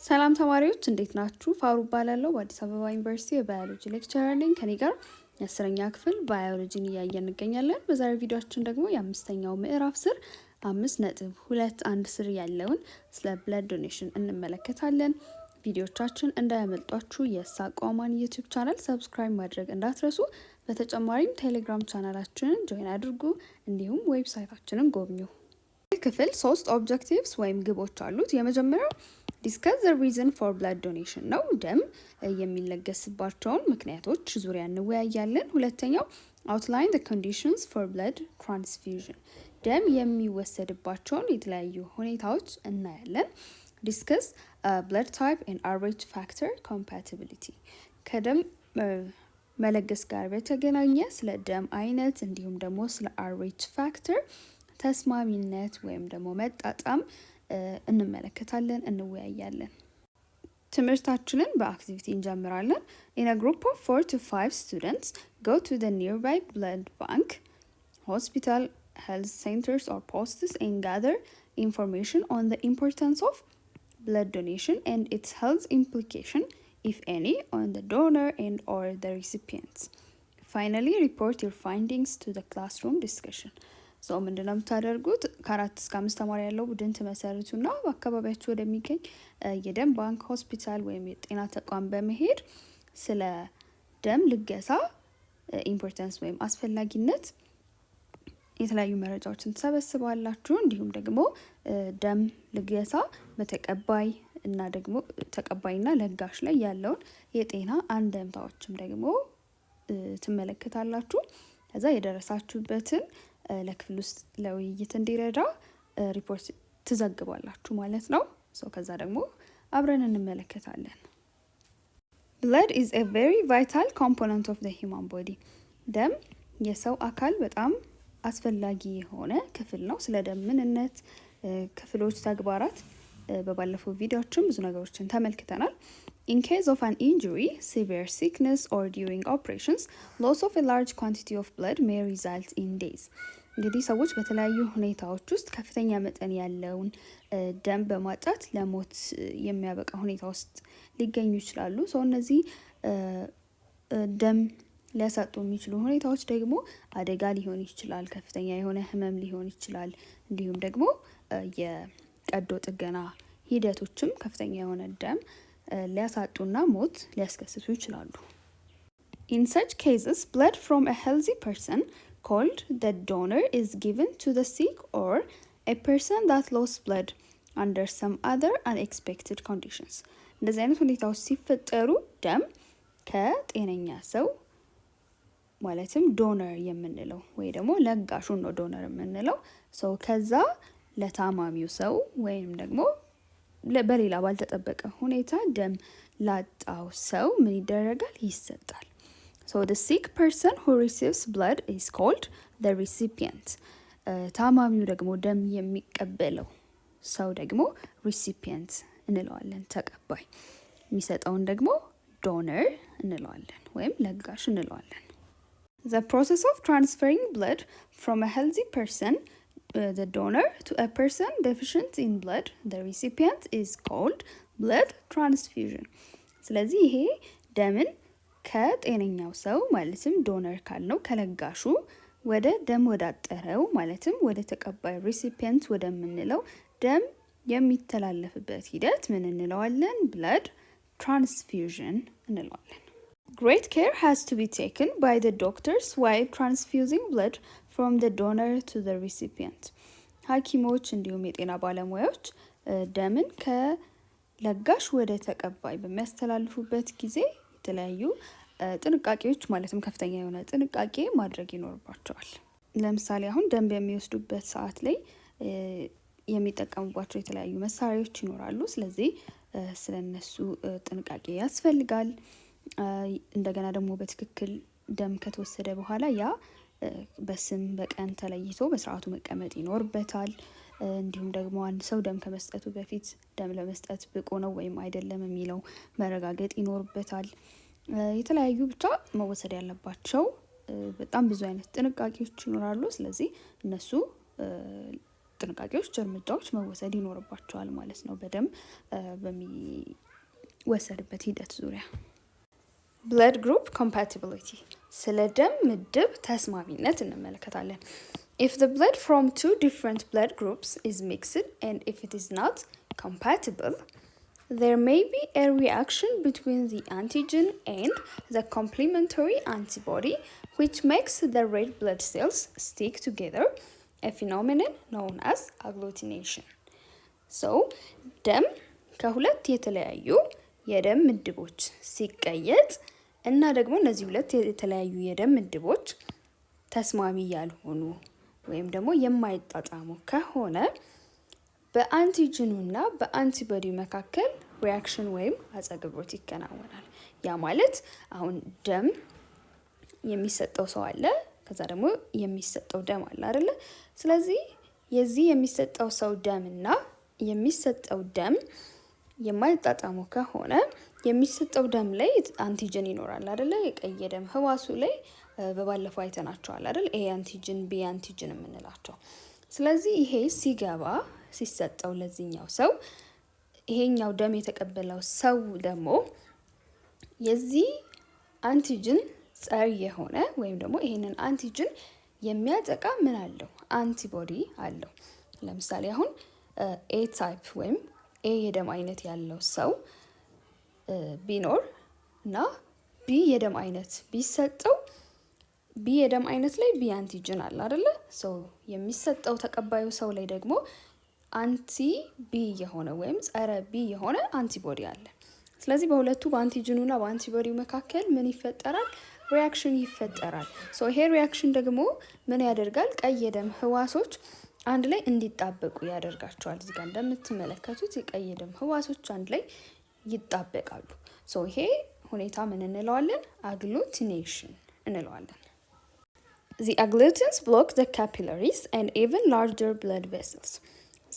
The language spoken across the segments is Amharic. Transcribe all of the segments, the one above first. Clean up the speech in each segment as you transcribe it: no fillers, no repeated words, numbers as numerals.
ሰላም ተማሪዎች እንዴት ናችሁ? ፋሩ እባላለሁ በአዲስ አበባ ዩኒቨርሲቲ የባዮሎጂ ሌክቸረር ነኝ። ከኔ ጋር የ10ኛ ክፍል ባዮሎጂን እያየን እንገኛለን። በዛሬው ቪዲዮአችን ደግሞ የአምስተኛው ምዕራፍ ስር 5.21 ስር ያለውን ስለ ብለድ ዶኔሽን እንመለከታለን። ቪዲዮቻችን እንዳያመልጧችሁ የሳቋማን ዩቲዩብ ቻናል ሰብስክራይብ ማድረግ እንዳትረሱ። በተጨማሪም ቴሌግራም ቻናላችንን ጆይን አድርጉ፣ እንዲሁም ዌብሳይታችንን ጎብኙ። ክፍል 3 ኦብጀክቲቭስ ወይም ግቦች አሉት። የመጀመሪያው ዲስከስ ዘ ሪዝን ፎር ብለድ ዶኔሽን ነው። ደም የሚለገስባቸውን ምክንያቶች ዙሪያ እንወያያለን። ሁለተኛው አውትላይን ዘ ኮንዲሽንስ ፎር ብለድ ትራንስፊውዥን፣ ደም የሚወሰድባቸውን የተለያዩ ሁኔታዎች እናያለን። ዲስከስ ብለድ ታይፕ ኤንድ አርኤች ፋክተር ኮምፓቲቢሊቲ፣ ከደም መለገስ ጋር በተገናኘ ስለ ደም አይነት እንዲሁም ደግሞ ስለ አርኤች ፋክተር ተስማሚነት ወይም ደግሞ መጣጣም እንመለከታለን፣ እንወያያለን። ትምህርታችንን በአክቲቪቲ እንጀምራለን። In a group of 4 to 5 students, go to the nearby blood bank, hospital, health centers or posts and gather information on the importance of blood donation and its health implication, if any, on the donor and or the recipients. Finally, report your findings to the classroom discussion. ሰው ምንድነው የምታደርጉት? ከ4 እስከ 5 ተማሪ ያለው ቡድን ትመሰርቱና በአካባቢያችሁ ወደሚገኝ የደም ባንክ፣ ሆስፒታል ወይም የጤና ተቋም በመሄድ ስለ ደም ልገሳ ኢምፖርታንስ ወይም አስፈላጊነት የተለያዩ መረጃዎችን ትሰበስባላችሁ። እንዲሁም ደግሞ ደም ልገሳ በተቀባይ እና ደግሞ ተቀባይና ለጋሽ ላይ ያለውን የጤና አንደምታዎችም ደግሞ ትመለከታላችሁ። ከዛ የደረሳችሁበትን ለክፍል ውስጥ ለውይይት እንዲረዳ ሪፖርት ትዘግባላችሁ ማለት ነው። ከዛ ደግሞ አብረን እንመለከታለን። Blood is a very vital component of the human body. ደም የሰው አካል በጣም አስፈላጊ የሆነ ክፍል ነው። ስለ ደም ምንነት፣ ክፍሎች፣ ተግባራት በባለፈው ቪዲዮዎችም ብዙ ነገሮችን ተመልክተናል። In case of an injury, severe sickness or during operations, loss of a large quantity of blood may result in days. እንግዲህ ሰዎች በተለያዩ ሁኔታዎች ውስጥ ከፍተኛ መጠን ያለውን ደም በማጣት ለሞት የሚያበቃ ሁኔታ ውስጥ ሊገኙ ይችላሉ። እነዚህ ደም ሊያሳጡ የሚችሉ ሁኔታዎች ደግሞ አደጋ ሊሆን ይችላል፣ ከፍተኛ የሆነ ህመም ሊሆን ይችላል፣ እንዲሁም ደግሞ የቀዶ ጥገና ሂደቶችም ከፍተኛ የሆነ ደም ሊያሳጡና ሞት ሊያስከስቱ ይችላሉ። In such cases, blood from a healthy person called the donor is given to the sick or a person that lost blood under some other unexpected conditions. እንደዚህ አይነት ሁኔታዎች ሲፈጠሩ ደም ከጤነኛ ሰው ማለትም ዶነር የምንለው ወይ ደግሞ ለጋሹን ነው ዶነር የምንለው ከዛ ለታማሚው ሰው ወይም ደግሞ በሌላ ባልተጠበቀ ሁኔታ ደም ላጣው ሰው ምን ይደረጋል? ይሰጣል። The sick person who receives blood is called the recipient. ታማሚው ደግሞ ደም የሚቀበለው ሰው ደግሞ recipient እንለዋለን፣ ተቀባይ። የሚሰጠውን ደግሞ donor እንለዋለን ወይም ለጋሽ እንለዋለን። The process of transferring blood from a healthy person, the donor, to a person deficient in blood, the recipient, is called blood transfusion. ስለዚህ ይሄ ደምን ከጤነኛው ሰው ማለትም ዶነር ካልነው ከለጋሹ ወደ ደም ወዳጠረው ማለትም ወደ ተቀባይ ሪሲፒየንት ወደምንለው ደም የሚተላለፍበት ሂደት ምን እንለዋለን? ብለድ ትራንስፊውዥን እንለዋለን። Great care has to be taken by the doctors while transfusing blood from the donor to the recipient. ሐኪሞች እንዲሁም የጤና ባለሙያዎች ደምን ከለጋሽ ወደ ተቀባይ በሚያስተላልፉበት ጊዜ የተለያዩ ጥንቃቄዎች ማለትም ከፍተኛ የሆነ ጥንቃቄ ማድረግ ይኖርባቸዋል። ለምሳሌ አሁን ደም በሚወስዱበት ሰዓት ላይ የሚጠቀሙባቸው የተለያዩ መሳሪያዎች ይኖራሉ። ስለዚህ ስለነሱ ጥንቃቄ ያስፈልጋል። እንደገና ደግሞ በትክክል ደም ከተወሰደ በኋላ ያ በስም በቀን ተለይቶ በስርዓቱ መቀመጥ ይኖርበታል። እንዲሁም ደግሞ አንድ ሰው ደም ከመስጠቱ በፊት ደም ለመስጠት ብቁ ነው ወይም አይደለም የሚለው መረጋገጥ ይኖርበታል። የተለያዩ ብቻ መወሰድ ያለባቸው በጣም ብዙ አይነት ጥንቃቄዎች ይኖራሉ። ስለዚህ እነሱ ጥንቃቄዎች፣ እርምጃዎች መወሰድ ይኖርባቸዋል ማለት ነው በደም በሚወሰድበት ሂደት ዙሪያ። ብለድ ግሩፕ ኮምፓቲቢሊቲ፣ ስለ ደም ምድብ ተስማሚነት እንመለከታለን። If the blood from two different blood groups is mixed and if it is not compatible, there may be a reaction between the antigen and the complementary antibody which makes the red blood cells stick together, a phenomenon known as agglutination. So, ደም ከሁለት የተለያዩ የደም ምድቦች ሲቀየጥ እና ደግሞ እነዚህ ሁለት የተለያዩ የደም ምድቦች ተስማሚ ያልሆኑ ወይም ደግሞ የማይጣጣሙ ከሆነ በአንቲጅኑና በአንቲቦዲ መካከል ሪያክሽን ወይም አጸግብሮት ይከናወናል። ያ ማለት አሁን ደም የሚሰጠው ሰው አለ፣ ከዛ ደግሞ የሚሰጠው ደም አለ አይደለ? ስለዚህ የዚህ የሚሰጠው ሰው ደምና የሚሰጠው ደም የማይጣጣሙ ከሆነ የሚሰጠው ደም ላይ አንቲጅን ይኖራል አይደለ? የቀይ ደም ህዋሱ ላይ በባለፈው አይተናቸዋል አይደል? ኤ አንቲጅን፣ ቢ አንቲጅን የምንላቸው። ስለዚህ ይሄ ሲገባ ሲሰጠው ለዚህኛው ሰው ይሄኛው ደም የተቀበለው ሰው ደግሞ የዚህ አንቲጅን ጸር የሆነ ወይም ደግሞ ይሄንን አንቲጅን የሚያጠቃ ምን አለው? አንቲቦዲ አለው። ለምሳሌ አሁን ኤ ታይፕ ወይም ኤ የደም አይነት ያለው ሰው ቢኖር እና ቢ የደም አይነት ቢሰጠው ቢ የደም አይነት ላይ ቢ አንቲጅን አለ አይደለ? ሰው የሚሰጠው ተቀባዩ ሰው ላይ ደግሞ አንቲ ቢ የሆነ ወይም ጸረ ቢ የሆነ አንቲቦዲ አለ። ስለዚህ በሁለቱ በአንቲጅኑና በአንቲቦዲው መካከል ምን ይፈጠራል? ሪያክሽን ይፈጠራል። ሶ ይሄ ሪያክሽን ደግሞ ምን ያደርጋል? ቀይ የደም ህዋሶች አንድ ላይ እንዲጣበቁ ያደርጋቸዋል። እዚህ ጋር እንደምትመለከቱት የቀይ የደም ህዋሶች አንድ ላይ ይጣበቃሉ። ሶ ይሄ ሁኔታ ምን እንለዋለን? አግሉቲኔሽን እንለዋለን። The agglutins block the capillaries and even larger blood vessels.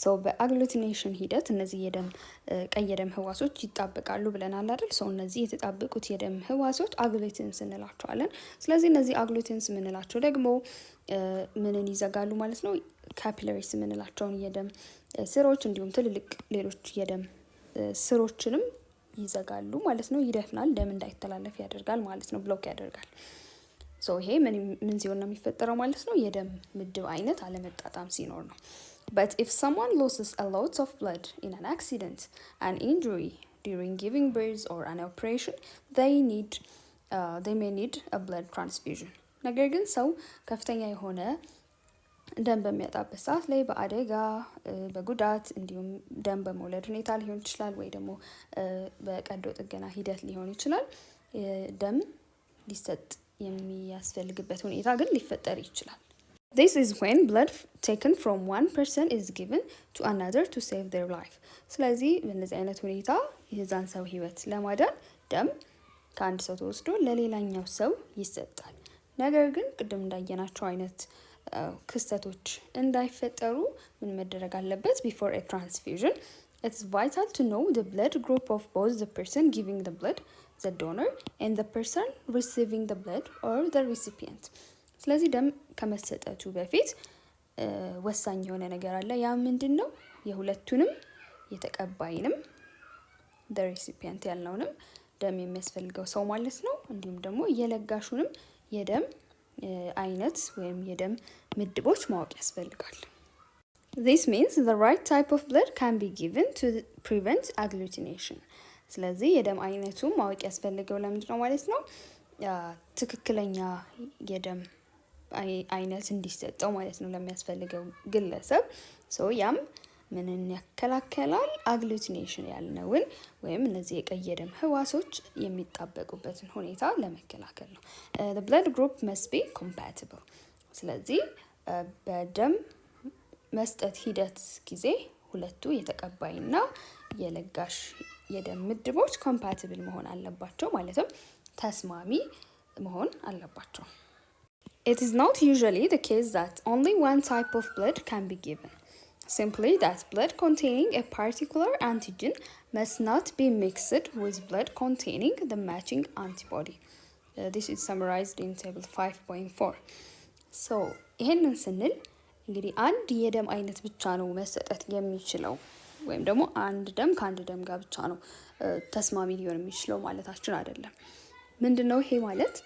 So በአግሉቲኔሽን ሂደት እነዚህ የደም ቀይ የደም ህዋሶች ይጣበቃሉ ብለናል አይደል? ሰው እነዚህ የተጣበቁት የደም ህዋሶች አግሉቲንስ እንላቸዋለን። ስለዚህ እነዚህ አግሉቲንስ የምንላቸው ደግሞ ምንን ይዘጋሉ ማለት ነው? ካፒላሪስ የምንላቸውን የደም ስሮች እንዲሁም ትልልቅ ሌሎች የደም ስሮችንም ይዘጋሉ ማለት ነው። ይደፍናል፣ ደም እንዳይተላለፍ ያደርጋል ማለት ነው። ብሎክ ያደርጋል። ሶ ይሄ ምን ሲሆን ነው የሚፈጠረው ማለት ነው? የደም ምድብ አይነት አለመጣጣም ሲኖር ነው። But if someone loses a lot of blood in an accident, an injury, during giving birth or an operation, they may need a blood transfusion. ነገር ግን ሰው ከፍተኛ የሆነ ደም በሚያጣበት ሰዓት ላይ በአደጋ በጉዳት እንዲሁም ደም በመውለድ ሁኔታ ሊሆን ይችላል፣ ወይ ደግሞ በቀዶ ጥገና ሂደት ሊሆን ይችላል። ደም ሊሰጥ የሚያስፈልግበት ሁኔታ ግን ሊፈጠር ይችላል። This is when blood taken from one person is given to another to save their life. ስለዚህ በእነዚህ አይነት ሁኔታ የዛን ሰው ህይወት ለማዳን ደም ከአንድ ሰው ተወስዶ ለሌላኛው ሰው ይሰጣል። ነገር ግን ቅድም እንዳየናቸው አይነት ክስተቶች እንዳይፈጠሩ ምን መደረግ አለበት? Before a transfusion, it's vital to know the blood group of both the person giving the blood, the donor, and the person receiving the blood or the recipient. ስለዚህ ደም ከመሰጠቱ በፊት ወሳኝ የሆነ ነገር አለ። ያ ምንድን ነው? የሁለቱንም የተቀባይንም the recipient ያልነውንም ደም የሚያስፈልገው ሰው ማለት ነው፣ እንዲሁም ደግሞ የለጋሹንም የደም አይነት ወይም የደም ምድቦች ማወቅ ያስፈልጋል። This means the right type of blood can be given to prevent agglutination. ስለዚህ የደም አይነቱ ማወቅ ያስፈልገው ለምንድን ነው ማለት ነው? ትክክለኛ የደም አይነት እንዲሰጠው ማለት ነው ለሚያስፈልገው ግለሰብ። ያም ምንን ያከላከላል? አግሉቲኔሽን ያልነውን ወይም እነዚህ የቀይ የደም ህዋሶች የሚጣበቁበትን ሁኔታ ለመከላከል ነው። the blood group must be compatible. ስለዚህ በደም መስጠት ሂደት ጊዜ ሁለቱ የተቀባይና የለጋሽ የደም ምድቦች ኮምፓቲብል መሆን አለባቸው፣ ማለትም ተስማሚ መሆን አለባቸው። It is not usually the case that only one type of blood can be given. Simply that blood containing a particular antigen must not be mixed with blood containing the matching antibody. This is summarized in table 5.4. ይህንን ስንል እንግዲህ አንድ የደም አይነት ብቻ ነው መሰጠት የሚችለው ወይም ደግሞ አንድ ደም ከአንድ ደም ጋር ብቻ ነው ተስማሚ ሊሆን የሚችለው ማለታችን አይደለም። ምንድነው ይሄ ማለት?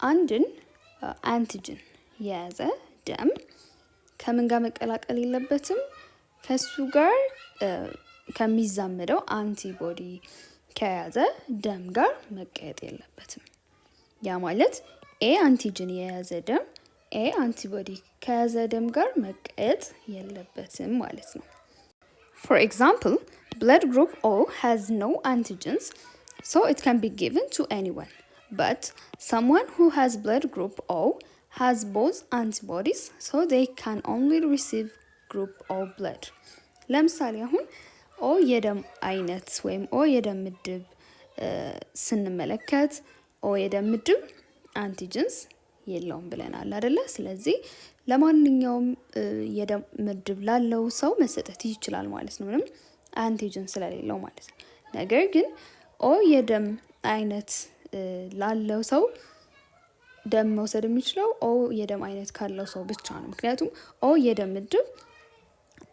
አንድን አንቲጅን የያዘ ደም ከምን ጋር መቀላቀል የለበትም? ከሱ ጋር ከሚዛመደው አንቲቦዲ ከያዘ ደም ጋር መቀየጥ የለበትም። ያ ማለት ኤ አንቲጅን የያዘ ደም ኤ አንቲቦዲ ከያዘ ደም ጋር መቀየጥ የለበትም ማለት ነው። For example, blood group O has no antigens, so it can be given to anyone. But someone who has blood group O has both antibodies, so they can only receive group O blood. ለምሳሌ አሁን ኦ የደም አይነት ወይም ኦ የደም ምድብ ስንመለከት ኦ የደም ምድብ አንቲጅንስ የለውም ብለናል አይደለ? ስለዚህ ለማንኛውም የደም ምድብ ላለው ሰው መሰጠት ይችላል ማለት ነው፣ ምንም አንቲጅን ስለሌለው ማለት ነው። ነገር ግን ኦ የደም አይነት ላለው ሰው ደም መውሰድ የሚችለው ኦ የደም አይነት ካለው ሰው ብቻ ነው። ምክንያቱም ኦ የደም ምድብ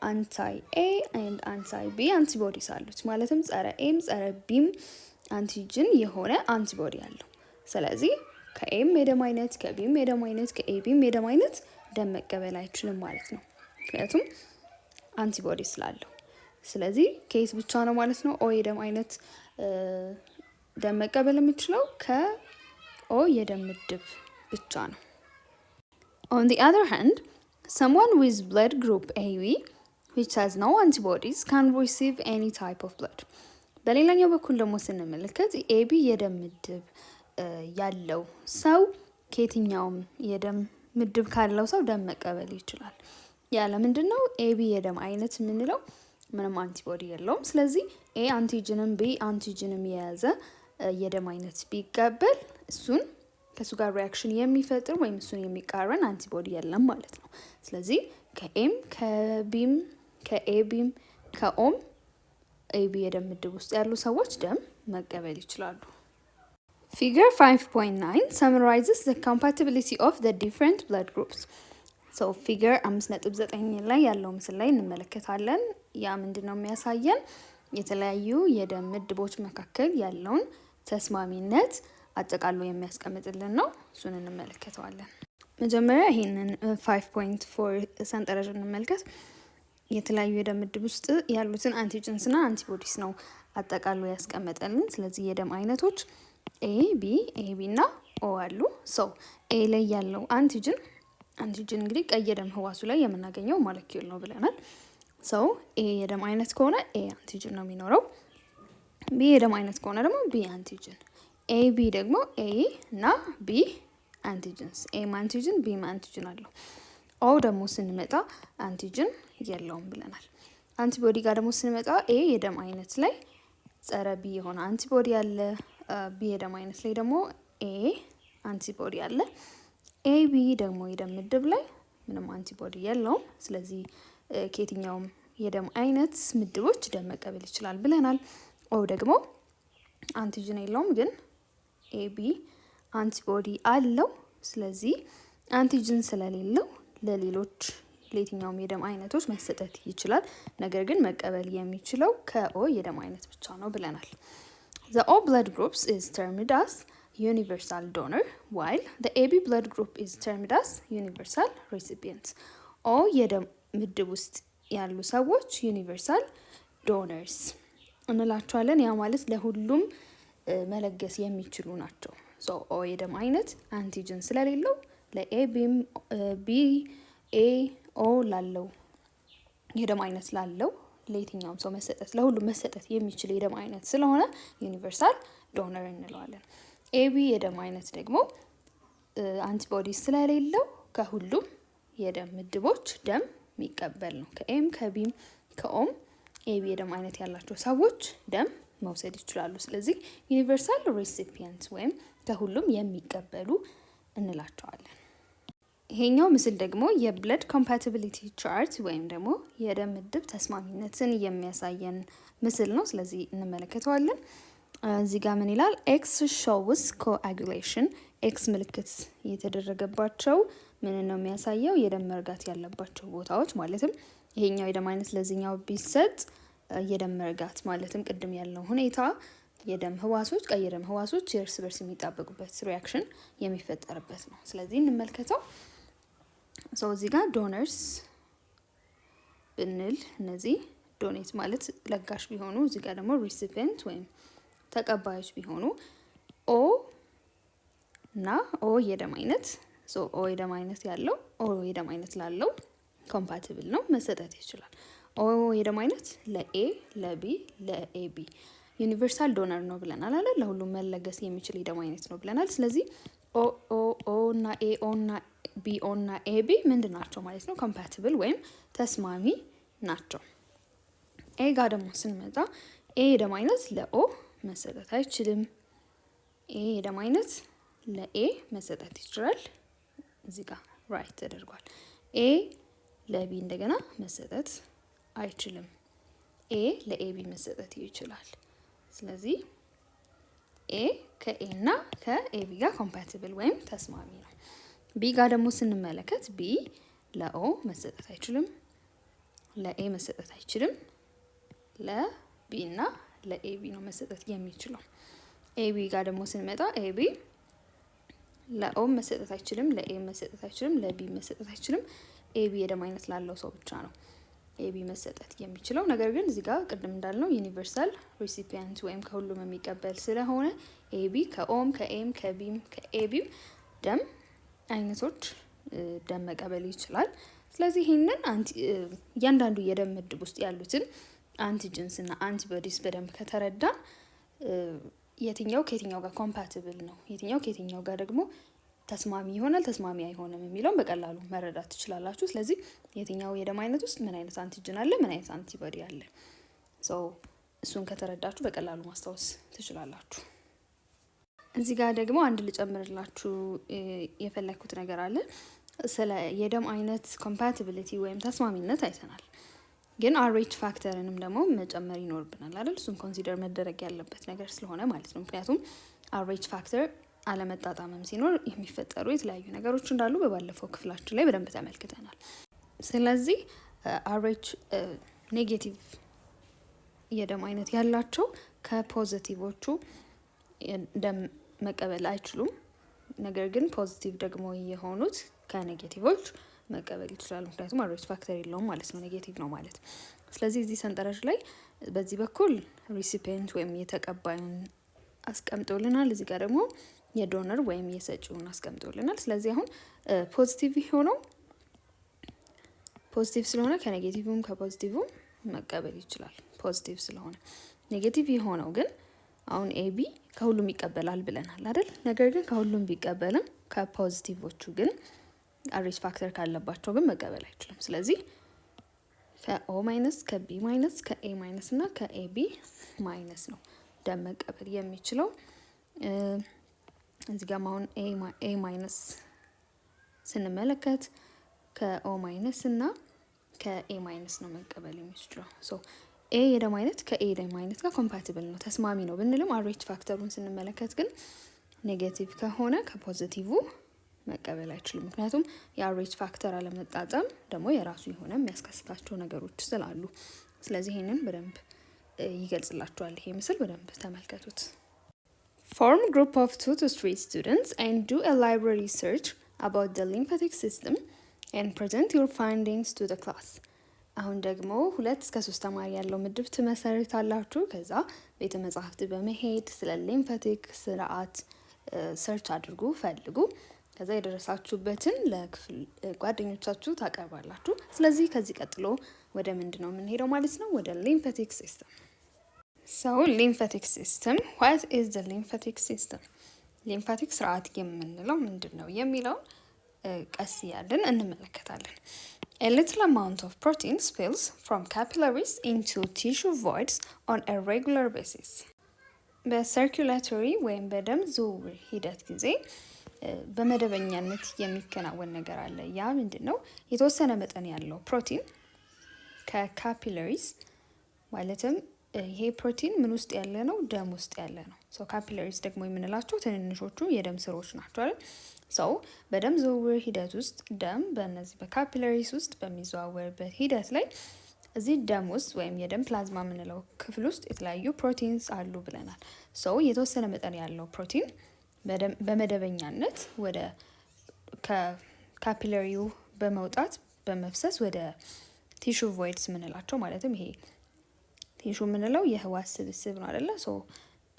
አንታይ ኤ ኤንድ አንታይ ቢ አንቲቦዲስ አሉት። ማለትም ጸረ ኤም ጸረ ቢም አንቲጅን የሆነ አንቲቦዲ አለው። ስለዚህ ከኤም የደም አይነት ከቢም የደም አይነት ከኤቢም የደም አይነት ደም መቀበል አይችልም ማለት ነው፣ ምክንያቱም አንቲቦዲ ስላለው። ስለዚህ ከየት ብቻ ነው ማለት ነው ኦ የደም አይነት ደም መቀበል የሚችለው? ከኦ የደም ምድብ ብቻ ነው። On the other hand, someone with blood group AB which has no antibodies can receive any type of blood. በሌላኛው በኩል ደግሞ ስንመለከት ኤቢ የደም ምድብ ያለው ሰው ከየትኛውም የደም ምድብ ካለው ሰው ደም መቀበል ይችላል። ያለ ምንድነው? ኤቢ የደም አይነት የምንለው ምንም አንቲቦዲ የለውም። ስለዚህ ኤ አንቲጅንም ቢ አንቲጅንም የያዘ የደም አይነት ቢቀበል ከሱ ጋር ሪያክሽን የሚፈጥር ወይም እሱን የሚቃረን አንቲቦዲ የለም ማለት ነው። ስለዚህ ከኤም ከቢም ከኤቢም ከኦም ኤቢ የደም ምድብ ውስጥ ያሉ ሰዎች ደም መቀበል ይችላሉ። Figure 5.9 summarizes the compatibility of the different blood groups. So figure 5.9 ላይ ያለው ምስል ላይ እንመለከታለን። ያ ምንድነው የሚያሳየን? የተለያዩ የደም ምድቦች መካከል ያለውን ተስማሚነት አጠቃሎ የሚያስቀምጥልን ነው። እሱን እንመለከተዋለን። መጀመሪያ ይሄንን 5.4 ሰንጠረዥ እንመልከት። የተለያዩ የደም ምድብ ውስጥ ያሉትን አንቲጅንስ እና አንቲቦዲስ ነው አጠቃሎ ያስቀመጠልን። ስለዚህ የደም አይነቶች ኤ ቢ እና ኦ አሉ። ሶ ኤ ላይ ያለው አንቲጅን እንግዲህ ቀይ የደም ህዋሱ ላይ የምናገኘው ሞለኪውል ነው ብለናል። ሶ ኤ የደም አይነት ከሆነ ኤ አንቲጅን ነው የሚኖረው። ቢ የደም አይነት ከሆነ ደግሞ ቢ አንቲጅን፣ ኤ ቢ ደግሞ ኤ እና ቢ አንቲጅንስ፣ ኤም አንቲጅን ቢም አንቲጅን አለው። ኦ ደግሞ ስንመጣ አንቲጅን የለውም ብለናል። አንቲቦዲ ጋር ደግሞ ስንመጣ ኤ የደም አይነት ላይ ጸረ ቢ የሆነ አንቲቦዲ አለ። ቢ የደም አይነት ላይ ደግሞ ኤ አንቲቦዲ አለ። ኤ ቢ ደግሞ የደም ምድብ ላይ ምንም አንቲቦዲ የለውም። ስለዚህ ከየትኛውም የደም አይነት ምድቦች ደም መቀበል ይችላል ብለናል። ኦ ደግሞ አንቲጅን የለውም፣ ግን ኤ ቢ አንቲቦዲ አለው። ስለዚህ አንቲጅን ስለሌለው ለየትኛውም የደም አይነቶች መሰጠት ይችላል። ነገር ግን መቀበል የሚችለው ከኦ የደም አይነት ብቻ ነው ብለናል። The O blood groups is termed as universal donor, while the AB blood group is termed as universal recipient. O የደም ምድብ ውስጥ ያሉ ሰዎች ዩኒቨርሳል ዶነርስ እንላቸዋለን። ያ ማለት ለሁሉም መለገስ የሚችሉ ናቸው። ሶ ኦ የደም አይነት አንቲጅን ስለሌለው ለኤቢም ቢ ኤ ኦ ላለው የደም አይነት ላለው ለየትኛውም ሰው ለሁሉም መሰጠት የሚችል የደም አይነት ስለሆነ ዩኒቨርሳል ዶነር እንለዋለን። ኤቢ የደም አይነት ደግሞ አንቲቦዲ ስለሌለው ከሁሉም የደም ምድቦች ደም የሚቀበል ነው። ከኤም ከቢም ከኦም ኤቢ የደም አይነት ያላቸው ሰዎች ደም መውሰድ ይችላሉ። ስለዚህ ዩኒቨርሳል ሬሲፒየንት ወይም ከሁሉም የሚቀበሉ እንላቸዋለን። ይሄኛው ምስል ደግሞ የብለድ ኮምፓቲቢሊቲ ቻርት ወይም ደግሞ የደም ምድብ ተስማሚነትን የሚያሳየን ምስል ነው። ስለዚህ እንመለከተዋለን። እዚህ ጋር ምን ይላል? ኤክስ ሾውስ ኮአጉሌሽን። ኤክስ ምልክት የተደረገባቸው ምን ነው የሚያሳየው? የደም መርጋት ያለባቸው ቦታዎች ማለትም ይሄኛው የደም አይነት ለዚህኛው ቢሰጥ የደም መርጋት ማለትም ቅድም ያለው ሁኔታ የደም ህዋሶች ቀይ የደም ህዋሶች እርስ በርስ የሚጣበቁበት ሪአክሽን የሚፈጠርበት ነው። ስለዚህ እንመልከተው። እዚህ ጋር ዶነርስ ብንል እነዚህ ዶኔት ማለት ለጋሽ ቢሆኑ፣ እዚህ ጋር ደግሞ ሪሲፒየንት ወይም ተቀባዮች ቢሆኑ ኦ እና ኦ የደም አይነት ኦ የደም አይነት ያለው ኦ የደም አይነት ላለው ኮምፓቲብል ነው መሰጠት ይችላል። ኦ የደም አይነት ለኤ ለቢ ለኤቢ ዩኒቨርሳል ዶነር ነው ብለናል አይደል? ለሁሉም መለገስ የሚችል የደም አይነት ነው ብለናል። ስለዚህ ኦ ኦ ኦ እና ኤ ኦ እና ቢ ኦ እና ኤቢ ምንድን ናቸው ማለት ነው? ኮምፓቲብል ወይም ተስማሚ ናቸው። ኤ ጋር ደግሞ ስንመጣ ኤ የደም አይነት ለኦ መሰጠት አይችልም። ኤ የደም አይነት ለኤ መሰጠት ይችላል። እዚህ ጋር ራይት ተደርጓል። ኤ ለቢ እንደገና መሰጠት አይችልም። ኤ ለኤቢ መሰጠት ይችላል። ስለዚህ ኤ ከኤ እና ከኤቢ ጋር ኮምፓቲብል ወይም ተስማሚ ነው። ቢ ጋር ደግሞ ስንመለከት ቢ ለኦ መሰጠት አይችልም፣ ለኤ መሰጠት አይችልም። ለቢ እና ለኤቢ ነው መሰጠት የሚችለው። ኤቢ ጋር ደግሞ ስንመጣ ኤቢ ለኦ መሰጠት አይችልም፣ ለኤ መሰጠት አይችልም፣ ለቢ መሰጠት አይችልም። ኤቢ የደም አይነት ላለው ሰው ብቻ ነው ኤቢ መሰጠት የሚችለው። ነገር ግን እዚህ ጋር ቅድም እንዳልነው ዩኒቨርሳል ሪሲፒየንት ወይም ከሁሉም የሚቀበል ስለሆነ ኤቢ ከኦም ከኤም ከቢም ከኤቢም ደም አይነቶች ደም መቀበል ይችላል። ስለዚህ ይህንን እያንዳንዱ የደም ምድብ ውስጥ ያሉትን አንቲጅንስ እና አንቲቦዲስ በደንብ ከተረዳን የትኛው ከየትኛው ጋር ኮምፓቲብል ነው፣ የትኛው ከየትኛው ጋር ደግሞ ተስማሚ ይሆናል፣ ተስማሚ አይሆንም የሚለውን በቀላሉ መረዳት ትችላላችሁ። ስለዚህ የትኛው የደም አይነት ውስጥ ምን አይነት አንቲጅን አለ፣ ምን አይነት አንቲቦዲ አለ፣ እሱን ከተረዳችሁ በቀላሉ ማስታወስ ትችላላችሁ። እዚህ ጋር ደግሞ አንድ ልጨምርላችሁ የፈለኩት ነገር አለ። ስለ የደም አይነት ኮምፓቲቢሊቲ ወይም ተስማሚነት አይተናል። ግን አርኤች ፋክተርንም ደግሞ መጨመር ይኖርብናል አይደል? እሱም ኮንሲደር መደረግ ያለበት ነገር ስለሆነ ማለት ነው። ምክንያቱም አርኤች ፋክተር አለመጣጣምም ሲኖር የሚፈጠሩ የተለያዩ ነገሮች እንዳሉ በባለፈው ክፍላችን ላይ በደንብ ተመልክተናል። ስለዚህ አርኤች ኔጌቲቭ የደም አይነት ያላቸው ከፖዚቲቮቹ ደም መቀበል አይችሉም። ነገር ግን ፖዚቲቭ ደግሞ የሆኑት ከኔጌቲቮች መቀበል ይችላሉ። ምክንያቱም አርኤች ፋክተር የለውም ማለት ነው፣ ኔጌቲቭ ነው ማለት። ስለዚህ እዚህ ሰንጠረዥ ላይ በዚህ በኩል ሪሲፒየንት ወይም የተቀባዩን አስቀምጦልናል። እዚህ ጋር ደግሞ የዶነር ወይም የሰጪውን አስቀምጦልናል። ስለዚህ አሁን ፖዚቲቭ ሆነው ፖዚቲቭ ስለሆነ ከኔጌቲቭም ከፖዚቲቭም መቀበል ይችላል፣ ፖዚቲቭ ስለሆነ። ኔጌቲቭ የሆነው ግን አሁን ኤቢ ከሁሉም ይቀበላል ብለናል አይደል? ነገር ግን ከሁሉም ቢቀበልም ከፖዚቲቮቹ ግን አርኤች ፋክተር ካለባቸው ግን መቀበል አይችልም። ስለዚህ ከኦ ማይነስ ከቢ ማይነስ ከኤ ማይነስ እና ከኤቢ ማይነስ ነው ደም መቀበል የሚችለው። እዚህ ጋር አሁን ኤ ማይነስ ስንመለከት ከኦ ማይነስ እና ከኤ ማይነስ ነው መቀበል የሚችለው። ኤ የደም አይነት ከኤ ደም አይነት ጋር ኮምፓቲብል ነው ተስማሚ ነው ብንልም አርኤች ፋክተሩን ስንመለከት ግን ኔጌቲቭ ከሆነ ከፖዚቲቭ መቀበል አይችልም። ምክንያቱም የአርኤች ፋክተር አለመጣጣም ደግሞ የራሱ የሆነ የሚያስከስታቸው ነገሮች ስላሉ፣ ስለዚህ ይህንን በደንብ ይገልጽላችኋል። ይሄ ምስል በደንብ ተመልከቱት። Form group of 2 to 3 students and do a library search about the lymphatic system and present your findings to the class. አሁን ደግሞ 2 እስከ 3 ተማሪ ያለው ምድብ ትመሰርታላችሁ። ከዛ ቤተ መጻሕፍት በመሄድ ስለ ሊምፋቲክ ስርዓት ሰርች አድርጉ፣ ፈልጉ። ከዛ የደረሳችሁበትን ለክፍል ጓደኞቻችሁ ታቀርባላችሁ። ስለዚህ ከዚህ ቀጥሎ ወደ ምንድነው የምንሄደው ማለት ነው? ወደ ሊምፋቲክ ሲስተም። ሊምፋቲክ ሲስተም what is the lymphatic system? ሊምፋቲክ ስርዓት የምንለው ምንድነው የሚለው ቀስ ያለን እንመለከታለን። A little amount of protein spills from capillaries into tissue voids on a regular basis. በሰርኩላቶሪ ወይም በደም ዝውውር ሂደት ጊዜ በመደበኛነት የሚከናወን ነገር አለ። ያ ምንድነው? የተወሰነ መጠን ያለው ፕሮቲን ከካፒላሪስ ማለትም ይሄ ፕሮቲን ምን ውስጥ ያለ ነው? ደም ውስጥ ያለ ነው። ሶ ካፒላሪስ ደግሞ የምንላቸው ትንንሾቹ የደም ስሮች ናቸው አይደል? ሰው በደም ዝውውር ሂደት ውስጥ ደም በእነዚህ በካፒላሪስ ውስጥ በሚዘዋወርበት ሂደት ላይ እዚህ ደም ውስጥ ወይም የደም ፕላዝማ የምንለው ክፍል ውስጥ የተለያዩ ፕሮቲንስ አሉ ብለናል። ሰው የተወሰነ መጠን ያለው ፕሮቲን በመደበኛነት ወደ ከካፒላሪው በመውጣት በመፍሰስ ወደ ቲሹ ቮይድስ የምንላቸው ማለትም ይሄ ቲሹ የምንለው የህዋስ ስብስብ ነው አይደለ? ሶ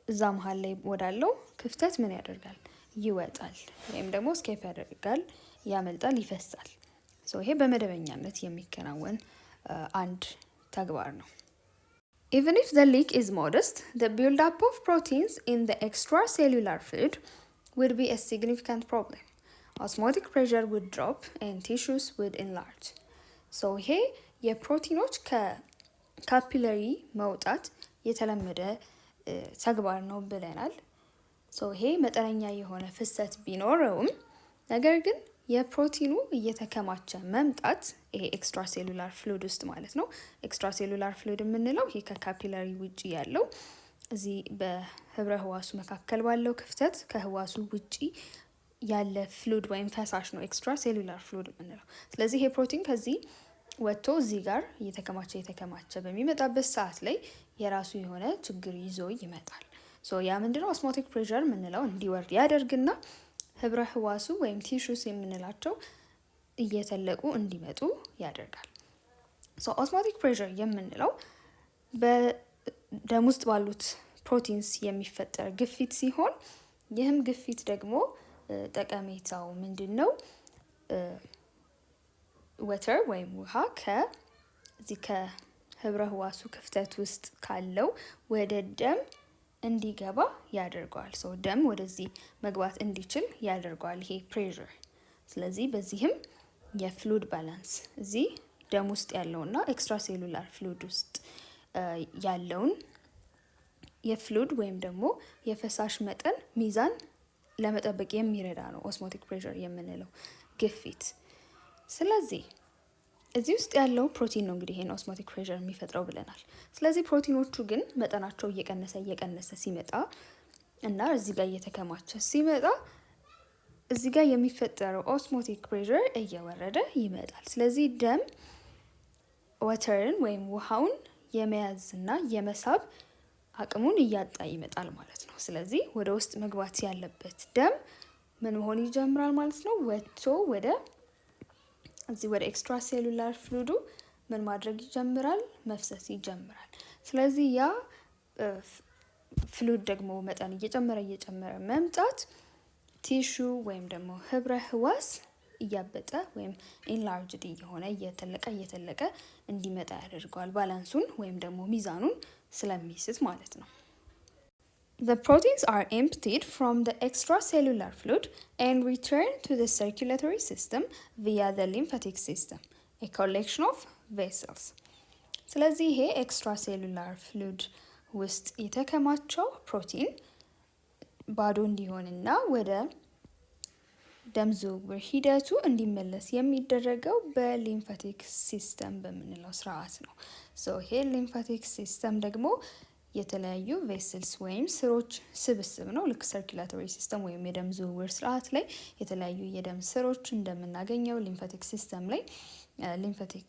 እዛ መሀል ላይ ወዳለው ክፍተት ምን ያደርጋል? ይወጣል ወይም ደግሞ ስኬፕ ያደርጋል፣ ያመልጣል፣ ይፈሳል። ሶ ይሄ በመደበኛነት የሚከናወን አንድ ተግባር ነው። Even if the leak is modest, the build-up of proteins in the extracellular fluid would be a significant problem. Osmotic pressure would drop and tissues would enlarge. So ይሄ የፕሮቲኖች ከካፒላሪ መውጣት የተለመደ ተግባር ነው ብለናል። ሶ ይሄ መጠነኛ የሆነ ፍሰት ቢኖረውም ነገር ግን የፕሮቲኑ እየተከማቸ መምጣት ይሄ ኤክስትራሴሉላር ፍሉድ ውስጥ ማለት ነው። ኤክስትራሴሉላር ፍሉድ የምንለው ይሄ ከካፒላሪ ውጪ ያለው እዚህ በህብረ ህዋሱ መካከል ባለው ክፍተት ከህዋሱ ውጪ ያለ ፍሉድ ወይም ፈሳሽ ነው ኤክስትራሴሉላር ፍሉድ የምንለው። ስለዚህ ይሄ ፕሮቲን ከዚህ ወጥቶ እዚህ ጋር እየተከማቸ በሚመጣበት ሰዓት ላይ የራሱ የሆነ ችግር ይዞ ይመጣል። ሶ ያ ምንድነው? ኦስሞቲክ ፕሬሸር የምንለው እንዲወርድ ያደርግና ህብረ ህዋሱ ወይም ቲሹስ የምንላቸው እየተለቁ እንዲመጡ ያደርጋል። ሶ ኦስሞቲክ ፕሬሸር የምንለው በደም ውስጥ ባሉት ፕሮቲንስ የሚፈጠር ግፊት ሲሆን ይህም ግፊት ደግሞ ጠቀሜታው ምንድን ነው? ወተር ወይም ውሃ ከዚህ ከህብረ ህዋሱ ክፍተት ውስጥ ካለው ወደ ደም እንዲገባ ያደርገዋል። ሶ ደም ወደዚህ መግባት እንዲችል ያደርገዋል ይሄ ፕሬሸር። ስለዚህ በዚህም የፍሉድ ባላንስ እዚህ ደም ውስጥ ያለውና ኤክስትራሴሉላር ፍሉድ ውስጥ ያለውን የፍሉድ ወይም ደግሞ የፈሳሽ መጠን ሚዛን ለመጠበቅ የሚረዳ ነው ኦስሞቲክ ፕሬሸር የምንለው ግፊት። ስለዚህ እዚህ ውስጥ ያለው ፕሮቲን ነው እንግዲህ ይሄን ኦስሞቲክ ፕሬሸር የሚፈጥረው ብለናል። ስለዚህ ፕሮቲኖቹ ግን መጠናቸው እየቀነሰ ሲመጣ እና እዚህ ጋር እየተከማቸ ሲመጣ እዚህ ጋር የሚፈጠረው ኦስሞቲክ ፕሬሸር እየወረደ ይመጣል። ስለዚህ ደም ወተርን ወይም ውሃውን የመያዝና የመሳብ አቅሙን እያጣ ይመጣል ማለት ነው። ስለዚህ ወደ ውስጥ መግባት ያለበት ደም ምን መሆን ይጀምራል ማለት ነው? ወጥቶ እዚህ ወደ ኤክስትራሴሉላር ፍሉዱ ምን ማድረግ ይጀምራል? መፍሰስ ይጀምራል። ስለዚህ ያ ፍሉድ ደግሞ መጠን እየጨመረ መምጣት ቲሹ ወይም ደግሞ ህብረ ህዋስ እያበጠ ወይም ኢንላርጅድ እየሆነ እየተለቀ እንዲመጣ ያደርገዋል። ባላንሱን ወይም ደግሞ ሚዛኑን ስለሚስት ማለት ነው። The proteins are emptied from the extracellular fluid and return to the circulatory system via the lymphatic system, a collection of vessels. ስለዚህ ይሄ ኤክስትራሴሉላር ፍሉድ ውስጥ የተከማቸው ፕሮቲን ባዶ እንዲሆንና ወደ ደም ዝውውር ሂደቱ እንዲመለስ የሚደረገው በሊምፋቲክ ሲስተም በምንለው ስርዓት ነው። ሶ ይሄ ሊምፋቲክ ሲስተም ደግሞ የተለያዩ ቬስልስ ወይም ስሮች ስብስብ ነው። ልክ ሰርኩላቶሪ ሲስተም ወይም የደም ዝውውር ስርዓት ላይ የተለያዩ የደም ስሮች እንደምናገኘው ሊምፋቲክ ሲስተም ላይ ሊምፋቲክ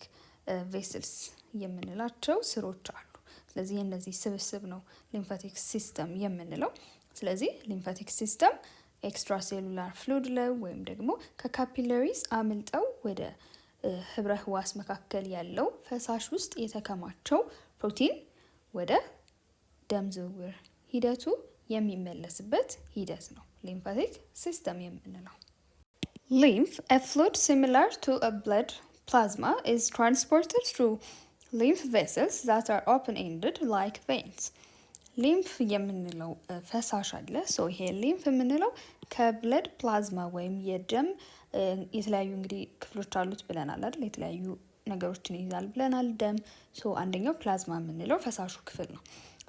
ቬስልስ የምንላቸው ስሮች አሉ። ስለዚህ የእነዚህ ስብስብ ነው ሊምፋቲክ ሲስተም የምንለው። ስለዚህ ሊምፋቲክ ሲስተም ኤክስትራሴሉላር ፍሉድ ላይ ወይም ደግሞ ከካፒላሪስ አምልጠው ወደ ህብረ ህዋስ መካከል ያለው ፈሳሽ ውስጥ የተከማቸው ፕሮቲን ወደ ደም ዝውውር ሂደቱ የሚመለስበት ሂደት ነው ሊምፋቲክ ሲስተም የምንለው። Lymph, a fluid similar to a blood plasma, is transported through lymph vessels that are open-ended like veins. ሊምፍ የምንለው ፈሳሽ አለ። ሶ ይሄ ሊምፍ የምንለው ከብለድ ፕላዝማ ወይም የደም የተለያዩ እንግዲህ ክፍሎች አሉት ብለናል አይደል? የተለያዩ ነገሮችን ይይዛል ብለናል ደም። ሶ አንደኛው ፕላዝማ የምንለው ፈሳሹ ክፍል ነው።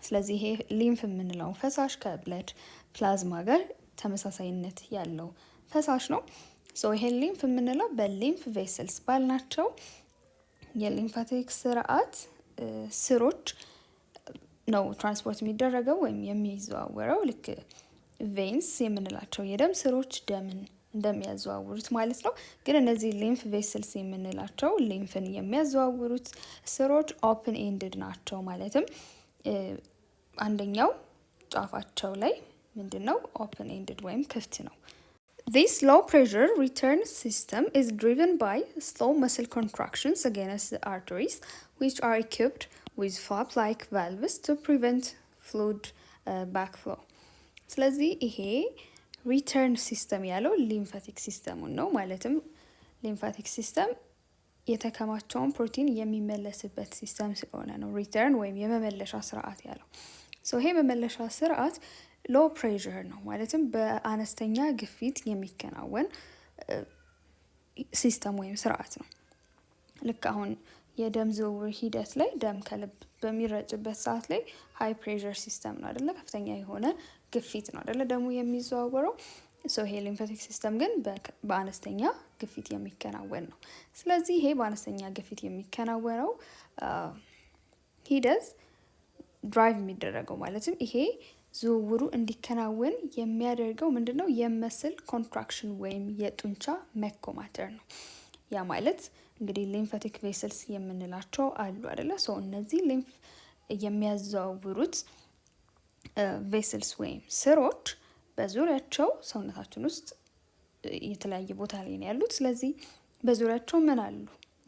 ስለዚህ ይሄ ሊምፍ የምንለው ፈሳሽ ከብለድ ፕላዝማ ጋር ተመሳሳይነት ያለው ፈሳሽ ነው። ሶ ይሄ ሊምፍ የምንለው በሊምፍ ቬስልስ ባልናቸው የሊምፋቲክ ስርዓት ስሮች ነው ትራንስፖርት የሚደረገው ወይም የሚዘዋወረው ልክ ቬንስ የምንላቸው የደም ስሮች ደምን እንደሚያዘዋውሩት ማለት ነው። ግን እነዚህ ሊምፍ ቬስልስ የምንላቸው ሊምፍን የሚያዘዋውሩት ስሮች ኦፕን ኤንድድ ናቸው። ማለትም አንደኛው ጫፋቸው ላይ ምንድነው ኦፕን ኤንድድ ወይም ክፍት ነው። This low pressure return system is driven by slow muscle contractions against the arteries, which are equipped with flap-like valves to prevent fluid backflow. ስለዚህ ይሄ ሪተርን ሲስተም ያለው ሊምፋቲክ ሲስተሙን ነው። ማለትም ሊምፋቲክ ሲስተም የተከማቸውን ፕሮቲን የሚመለስበት ሲስተም ስለሆነ ነው ሪተርን ወይም የመመለሻ ስርዓት ያለው። ይሄ መመለሻ ስርዓት ሎ ፕሬዠር ነው። ማለትም በአነስተኛ ግፊት የሚከናወን ሲስተም ወይም ስርዓት ነው። ልክ አሁን የደም ዝውውር ሂደት ላይ ደም ከልብ በሚረጭበት ሰዓት ላይ ሃይ ፕሬዠር ሲስተም ነው አይደለ? ከፍተኛ የሆነ ግፊት ነው አይደለ ደሙ የሚዘዋወረው። ይሄ ሊምፋቲክ ሲስተም ግን በአነስተኛ ግፊት የሚከናወን ነው። ስለዚህ ይሄ በአነስተኛ ግፊት የሚከናወነው ሂደት ድራይቭ የሚደረገው ማለትም ይሄ ዝውውሩ እንዲከናወን የሚያደርገው ምንድነው? የመስል ኮንትራክሽን ወይም የጡንቻ መኮማተር ነው። ያ ማለት እንግዲህ ሊምፋቲክ ቬስልስ የምንላቸው አሉ አይደለ? እነዚህ ሊምፍ የሚያዘዋውሩት ቬስልስ ወይም ስሮች በዙሪያቸው ሰውነታችን ውስጥ የተለያየ ቦታ ላይ ነው ያሉት። ስለዚህ በዙሪያቸው ምን አሉ?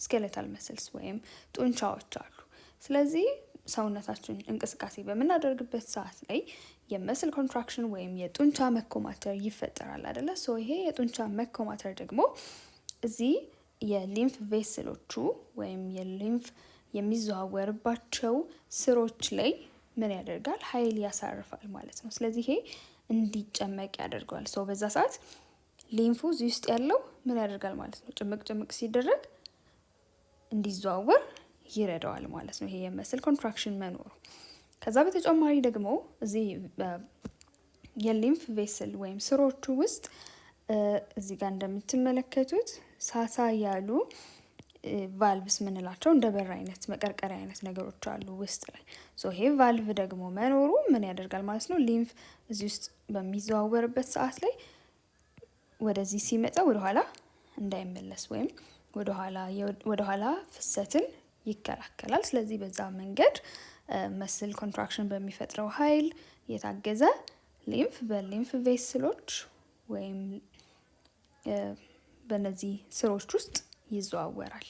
ስኬሌታል መስልስ ወይም ጡንቻዎች አሉ። ስለዚህ ሰውነታችን እንቅስቃሴ በምናደርግበት ሰዓት ላይ የመስል ኮንትራክሽን ወይም የጡንቻ መኮማተር ይፈጠራል አይደለ? ይሄ የጡንቻ መኮማተር ደግሞ እዚህ የሊምፍ ቬስሎቹ ወይም የሊምፍ የሚዘዋወርባቸው ስሮች ላይ ምን ያደርጋል? ኃይል ያሳርፋል ማለት ነው። ስለዚህ ይሄ እንዲጨመቅ ያደርገዋል። በዛ ሰዓት ሊምፉ እዚህ ውስጥ ያለው ምን ያደርጋል ማለት ነው? ጭምቅ ሲደረግ እንዲዘዋወር ይረዳዋል ማለት ነው። ይሄ የመስል ኮንትራክሽን መኖሩ። ከዛ በተጨማሪ ደግሞ እዚህ የሊምፍ ቬስል ወይም ስሮቹ ውስጥ እዚህ ጋር እንደምትመለከቱት ሳሳ ያሉ ቫልቭስ ምንላቸው እንደ በር አይነት መቀርቀሪያ አይነት ነገሮች አሉ ውስጥ ላይ። ይሄ ቫልቭ ደግሞ መኖሩ ምን ያደርጋል ማለት ነው? ሊምፍ እዚህ ውስጥ በሚዘዋወርበት ሰዓት ላይ ወደዚህ ሲመጣ ወደኋላ እንዳይመለስ ወይም ወደኋላ ፍሰትን ይከላከላል። ስለዚህ በዛ መንገድ መስል ኮንትራክሽን በሚፈጥረው ኃይል የታገዘ ሊምፍ በሊምፍ ቬስሎች ወይም በነዚህ ስሮች ውስጥ ይዘዋወራል።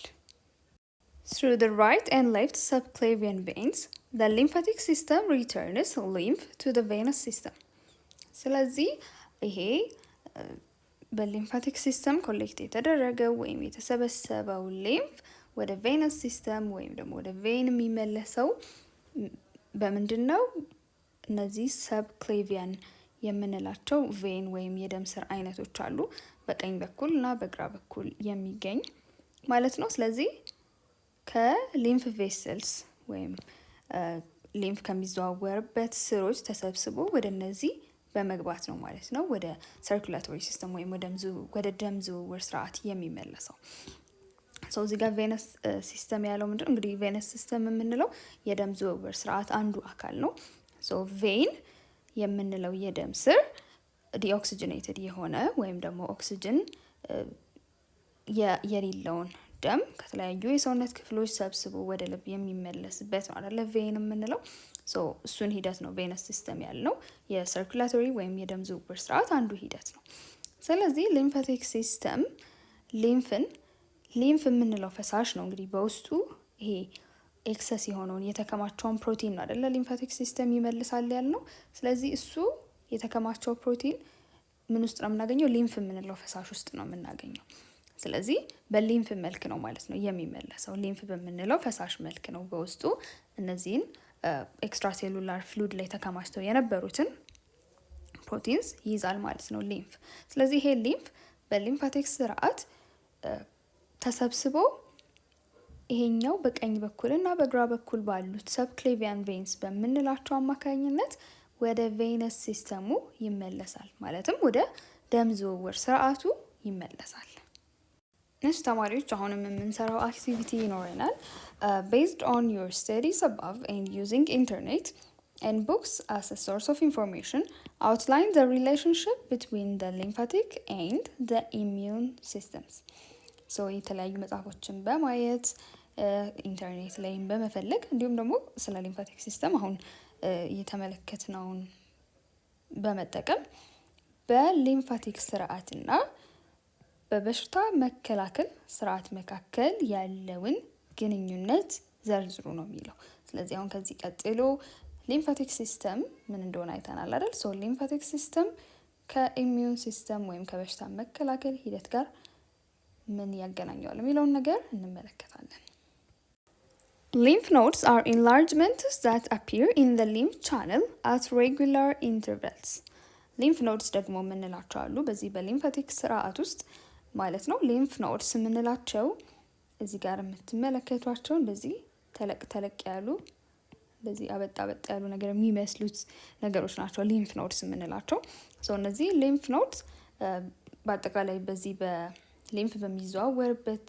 Through the right and left subclavian veins, the lymphatic system returns lymph to the venous system. ስለዚህ ይሄ በሊምፋቲክ ሲስተም ኮሌክት የተደረገው ወይም የተሰበሰበው ሊምፍ ወደ ቬነስ ሲስተም ወይም ደግሞ ወደ ቬን የሚመለሰው በምንድን ነው? እነዚህ ሰብክሌቪያን የምንላቸው ቬን ወይም የደም ስር አይነቶች አሉ በቀኝ በኩል እና በግራ በኩል የሚገኝ ማለት ነው። ስለዚህ ከሊምፍ ቬስልስ ወይም ሊምፍ ከሚዘዋወርበት ስሮች ተሰብስቦ ወደ እነዚህ በመግባት ነው ማለት ነው ወደ ሰርኩላቶሪ ሲስተም ወይም ወደ ደም ዝውውር ስርዓት የሚመለሰው። እዚህ ጋር ቬነስ ሲስተም ያለው ምንድነው? እንግዲህ ቬነስ ሲስተም የምንለው የደም ዝውውር ስርዓት አንዱ አካል ነው። ቬን የምንለው የደም ስር ዲኦክሲጅኔትድ የሆነ ወይም ደግሞ ኦክሲጅን የሌለውን ደም ከተለያዩ የሰውነት ክፍሎች ሰብስቦ ወደ ልብ የሚመለስበት ነው አይደለ? ቬን የምንለው እሱን ሂደት ነው ቬነስ ሲስተም ያልነው። የሰርኩላቶሪ ወይም የደም ዝውውር ስርዓት አንዱ ሂደት ነው። ስለዚህ ሊምፋቲክ ሲስተም ሊምፍ የምንለው ፈሳሽ ነው እንግዲህ በውስጡ ይሄ ኤክሰስ የሆነውን የተከማቸውን ፕሮቲን ነው አይደለ? ሊምፋቲክ ሲስተም ይመልሳል ያልነው። ስለዚህ እሱ የተከማቸው ፕሮቲን ምን ውስጥ ነው የምናገኘው? ሊምፍ የምንለው ፈሳሽ ውስጥ ነው የምናገኘው። ስለዚህ በሊምፍ መልክ ነው ማለት ነው የሚመለሰው። ሊምፍ በምንለው ፈሳሽ መልክ ነው በውስጡ እነዚህን ኤክስትራሴሉላር ፍሉድ ላይ ተከማችተው የነበሩትን ፕሮቲንስ ይይዛል ማለት ነው ሊምፍ። ስለዚህ ይሄ ሊምፍ በሊምፋቲክ ስርዓት ተሰብስቦ ይሄኛው በቀኝ በኩል እና በግራ በኩል ባሉት ሰብክሌቪያን ቬንስ በምንላቸው አማካኝነት ወደ ቬነስ ሲስተሙ ይመለሳል። ማለትም ወደ ደም ዝውውር ስርዓቱ ይመለሳል። እሺ ተማሪዎች አሁንም የምንሰራው አክቲቪቲ ይኖረናል። Based on your studies above and using internet, and books as a source of information outline the relationship between the lymphatic and the immune systems. So የተለያዩ መጽሐፎችን በማየት ኢንተርኔት ላይም በመፈለግ እንዲሁም ደግሞ ስለ ሊምፋቲክ ሲስተም አሁን የተመለከትነውን በመጠቀም በሊምፋቲክ ስርዓትና በበሽታ መከላከል ስርዓት መካከል ያለውን ግንኙነት ዘርዝሩ ነው የሚለው። ስለዚህ አሁን ከዚህ ቀጥሎ ሊምፋቲክ ሲስተም ምን እንደሆነ አይተናል አይደል? ሶ ሊምፋቲክ ሲስተም ከኢሚዩን ሲስተም ወይም ከበሽታ መከላከል ሂደት ጋር ምን ያገናኘዋል የሚለውን ነገር እንመለከታለን። Lymph nodes are enlargements that appear in the lymph channel at regular intervals. ሊምፍ ኖድስ ደግሞ የምንላቸው አሉ በዚህ በሊምፋቲክ ስርዓት ውስጥ ማለት ነው። ሊምፍ ኖድስ የምንላቸው እዚህ ጋር የምትመለከቷቸው እንደዚህ ተለቅ ተለቅ ያሉ እንደዚህ አበጣ አበጣ ያሉ ነገር የሚመስሉት ነገሮች ናቸው ሊምፍ ኖድስ የምንላቸው። ሶ እነዚህ ሊምፍ ኖድስ በአጠቃላይ በዚህ በሊምፍ በሚዘዋወርበት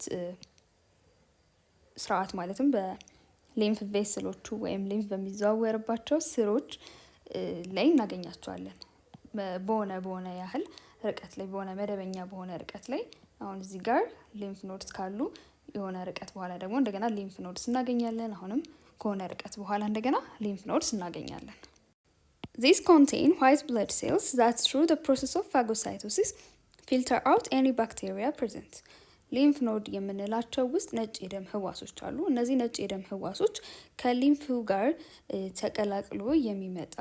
ስርዓት ማለትም በሊምፍ ቬስሎቹ ወይም ሊምፍ በሚዘዋወርባቸው ስሮች ላይ እናገኛቸዋለን። በሆነ ያህል ርቀት ላይ በሆነ መደበኛ በሆነ ርቀት ላይ አሁን እዚህ ጋር ሊምፍ ኖድስ ካሉ የሆነ ርቀት በኋላ ደግሞ እንደገና ሊምፍ ኖድስ እናገኛለን። አሁንም ከሆነ ርቀት በኋላ እንደገና ሊምፍ ኖድስ እናገኛለን። These contain white blood cells that through the process of phagocytosis filter out any bacteria present. ሊምፍ ኖድ የምንላቸው ውስጥ ነጭ የደም ህዋሶች አሉ። እነዚህ ነጭ የደም ህዋሶች ከሊምፍ ጋር ተቀላቅሎ የሚመጣ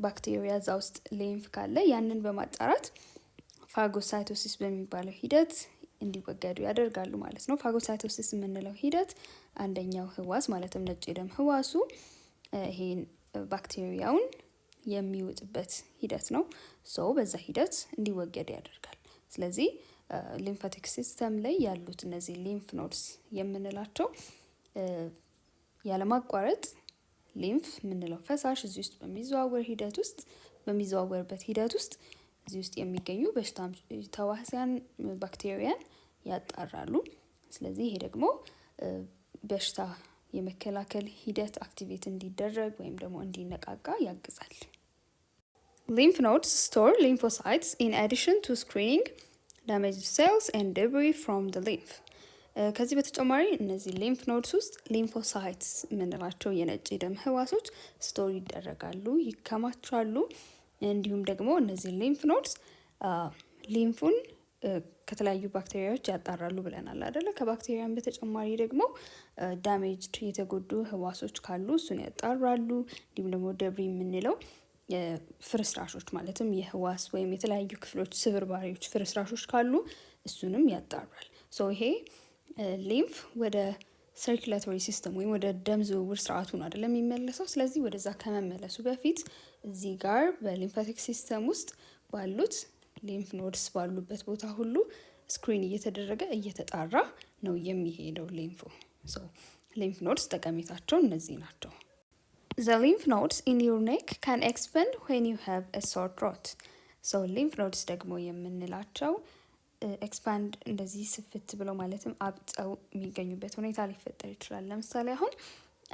ባክቴሪያ እዛ ውስጥ ሊምፍ ካለ ያንን በማጣራት ፋጎሳይቶሲስ በሚባለው ሂደት እንዲወገዱ ያደርጋሉ ማለት ነው። ፋጎሳይቶሲስ የምንለው ሂደት አንደኛው ህዋስ ማለትም ነጭ የደም ህዋሱ ይሄን ባክቴሪያውን የሚውጥበት ሂደት ነው። ሶ በዛ ሂደት እንዲወገድ ያደርጋል። ስለዚህ ሊምፋቲክ ሲስተም ላይ ያሉት እነዚህ ሊምፍ ኖድስ የምንላቸው ያለማቋረጥ ሊምፍ የምንለው ፈሳሽ እዚህ ውስጥ በሚዘዋወርበት ሂደት ውስጥ እዚህ ውስጥ የሚገኙ በሽታ ተዋሲያን ባክቴሪያን ያጣራሉ። ስለዚህ ይሄ ደግሞ በሽታ የመከላከል ሂደት አክቲቬት እንዲደረግ ወይም ደግሞ እንዲነቃቃ ያግዛል። Lymph nodes store lymphocytes in addition to screening damaged cells and debris from the lymph. ከዚህ በተጨማሪ እነዚህ ሊምፍ ኖድስ ውስጥ ሊምፎሳይትስ የምንላቸው የነጭ ደም ህዋሶች ስቶር ይደረጋሉ፣ ይከማቻሉ። እንዲሁም ደግሞ እነዚህ ሊምፍ ኖድስ ሊምፉን ከተለያዩ ባክቴሪያዎች ያጣራሉ ብለናል አይደለ? ከባክቴሪያም በተጨማሪ ደግሞ ዳሜጅድ የተጎዱ ህዋሶች ካሉ እሱን ያጣራሉ። እንዲሁም ደግሞ ደብሪ የምንለው ፍርስራሾች ማለትም የህዋስ ወይም የተለያዩ ክፍሎች ስብርባሪዎች ፍርስራሾች ካሉ እሱንም ያጣራል። ሶ ይሄ ሊምፍ ወደ ሰርኩላቶሪ ሲስተም ወይም ወደ ደም ዝውውር ስርዓቱ ነው አይደለም የሚመለሰው። ስለዚህ ወደዛ ከመመለሱ በፊት እዚህ ጋር በሊምፋቲክ ሲስተም ውስጥ ባሉት ሊምፍ ኖድስ ባሉበት ቦታ ሁሉ ስክሪን እየተደረገ እየተጣራ ነው የሚሄደው ሊምፉ። ሶ ሊምፍ ኖድስ ጠቀሜታቸው እነዚህ ናቸው። The lymph nodes in your neck can expand when you have a sore throat. So lymph nodes ደግሞ የምንላቸው ኤክስፓንድ እንደዚህ ስፍት ብለው ማለትም አብጠው የሚገኙበት ሁኔታ ሊፈጠር ይችላል። ለምሳሌ አሁን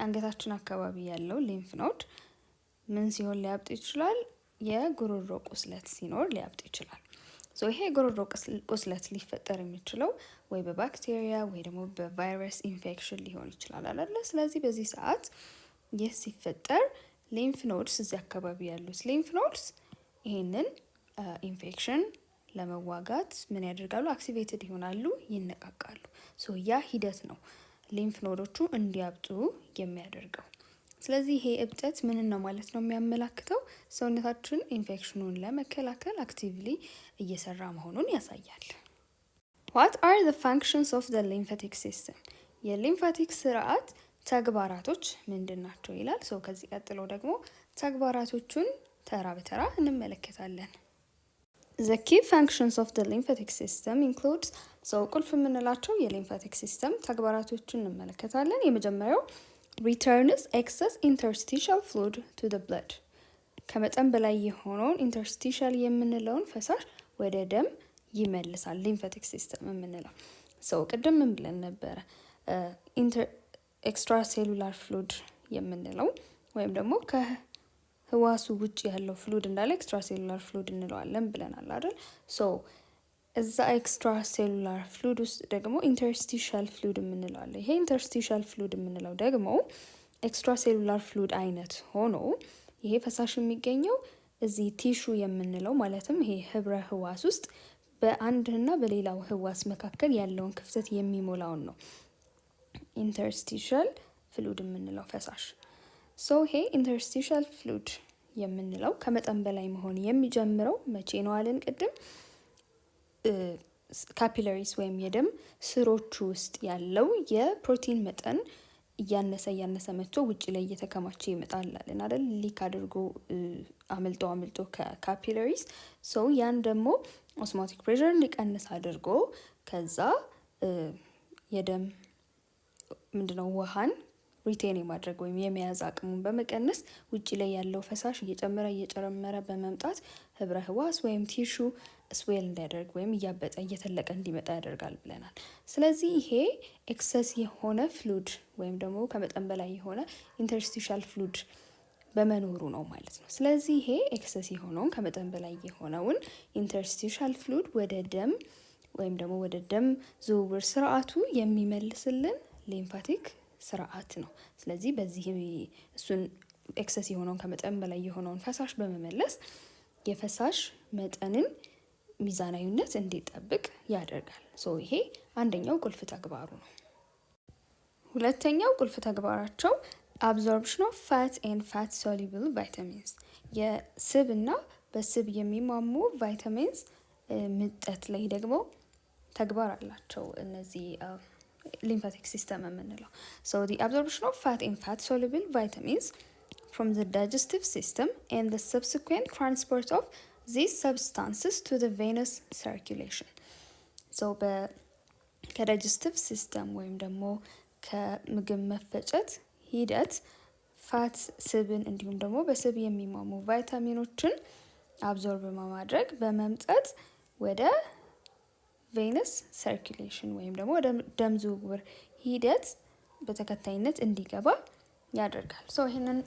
አንገታችን አካባቢ ያለው ሊምፍ ኖድ ምን ሲሆን ሊያብጥ ይችላል? የጉሮሮ ቁስለት ሲኖር ሊያብጥ ይችላል። ሶ ይሄ የጉሮሮ ቁስለት ሊፈጠር የሚችለው ወይ በባክቴሪያ ወይ ደግሞ በቫይረስ ኢንፌክሽን ሊሆን ይችላል አይደለ? ስለዚህ በዚህ ሰዓት ይህ ሲፈጠር ሊምፍ ኖድስ እዚህ አካባቢ ያሉት ሊምፍ ኖድስ ይሄንን ኢንፌክሽን ለመዋጋት ምን ያደርጋሉ? አክቲቬትድ ይሆናሉ፣ ይነቃቃሉ። ሶ ያ ሂደት ነው ሊምፍ ኖዶቹ እንዲያብጡ የሚያደርገው። ስለዚህ ይሄ እብጠት ምን ነው ማለት ነው የሚያመላክተው? ሰውነታችን ኢንፌክሽኑን ለመከላከል አክቲቭሊ እየሰራ መሆኑን ያሳያል። What are the functions of the lymphatic system? የሊምፋቲክ ስርዓት ተግባራቶች ምንድን ናቸው ይላል። ሶ ከዚህ ቀጥሎ ደግሞ ተግባራቶቹን ተራ በተራ እንመለከታለን። The key functions of the lymphatic system includes ቁልፍ የምንላቸው የሊምፋቲክ ሲስተም ተግባራቶቹን እንመለከታለን። የመጀመሪያው returns excess interstitial fluid to the blood. ከመጠን በላይ የሆነውን ኢንተርስቲሻል የምንለውን ፈሳሽ ወደ ደም ይመልሳል ሊምፋቲክ ሲስተም የምንለው። ቅድም ምን ብለን ነበረ? ኤክስትራ ሴሉላር ፍሉድ የምንለው ወይም ደግሞ ከህዋሱ ውጭ ያለው ፍሉድ እንዳለ ኤክስትራ ሴሉላር ፍሉድ እንለዋለን ብለናል አይደል? ሶ እዛ ኤክስትራ ሴሉላር ፍሉድ ውስጥ ደግሞ ኢንተርስቲሻል ፍሉድ የምንለዋለን። ይሄ ኢንተርስቲሻል ፍሉድ የምንለው ደግሞ ኤክስትራ ሴሉላር ፍሉድ አይነት ሆኖ ይሄ ፈሳሽ የሚገኘው እዚህ ቲሹ የምንለው ማለትም ይሄ ህብረ ህዋስ ውስጥ በአንድና በሌላው ህዋስ መካከል ያለውን ክፍተት የሚሞላውን ነው ኢንተርስቲሻል ፍሉድ የምንለው ፈሳሽ። ሶ ይሄ ኢንተርስቲሻል ፍሉድ የምንለው ከመጠን በላይ መሆን የሚጀምረው መቼ ነው አለን ቅድም? ካፒላሪስ ወይም የደም ስሮቹ ውስጥ ያለው የፕሮቲን መጠን እያነሰ መጥቶ ውጭ ላይ እየተከማቸ ይመጣል አለን አይደል? ሊክ አድርጎ አምልጦ ከካፒላሪስ ሶ ያን ደግሞ ኦስሞቲክ ፕሬሸር እንዲቀንስ አድርጎ ከዛ የደም ምንድነው ውሃን ሪቴን የማድረግ ወይም የመያዝ አቅሙን በመቀነስ ውጭ ላይ ያለው ፈሳሽ እየጨመረ በመምጣት ህብረ ህዋስ ወይም ቲሹ ስዌል እንዲያደርግ ወይም እያበጠ እየተለቀ እንዲመጣ ያደርጋል ብለናል። ስለዚህ ይሄ ኤክሰስ የሆነ ፍሉድ ወይም ደግሞ ከመጠን በላይ የሆነ ኢንተርስቲሻል ፍሉድ በመኖሩ ነው ማለት ነው። ስለዚህ ይሄ ኤክሰስ የሆነውን ከመጠን በላይ የሆነውን ኢንተርስቲሻል ፍሉድ ወደ ደም ወይም ደግሞ ወደ ደም ዝውውር ስርዓቱ የሚመልስልን ሊምፋቲክ ስርዓት ነው። ስለዚህ በዚህ እሱን ኤክሰስ የሆነውን ከመጠን በላይ የሆነውን ፈሳሽ በመመለስ የፈሳሽ መጠንን ሚዛናዊነት እንዲጠብቅ ያደርጋል። ሶ ይሄ አንደኛው ቁልፍ ተግባሩ ነው። ሁለተኛው ቁልፍ ተግባራቸው አብዞርፕሽን ኦፍ ፋት ኤንድ ፋት ሶሉብል ቫይታሚንስ የስብ እና በስብ የሚሟሙ ቫይታሚንስ ምጠት ላይ ደግሞ ተግባር አላቸው እነዚህ lymphatic system የምንለው። So the absorption of fat and fat soluble vitamins from the digestive system and the subsequent transport of these substances to the venous circulation. So ከዳይጀስቲቭ ሲስተም ወይም ደግሞ ከምግብ መፈጨት ሂደት ፋት ስብን እንዲሁም ደግሞ በስብ የሚሟሙ ቫይታሚኖችን አብዞርብ በማድረግ በመምጠት ወደ ቬነስ ሰርኩሌሽን ወይም ደግሞ ወደ ደም ዝውውር ሂደት በተከታይነት እንዲገባ ያደርጋል። ሶ ይሄንን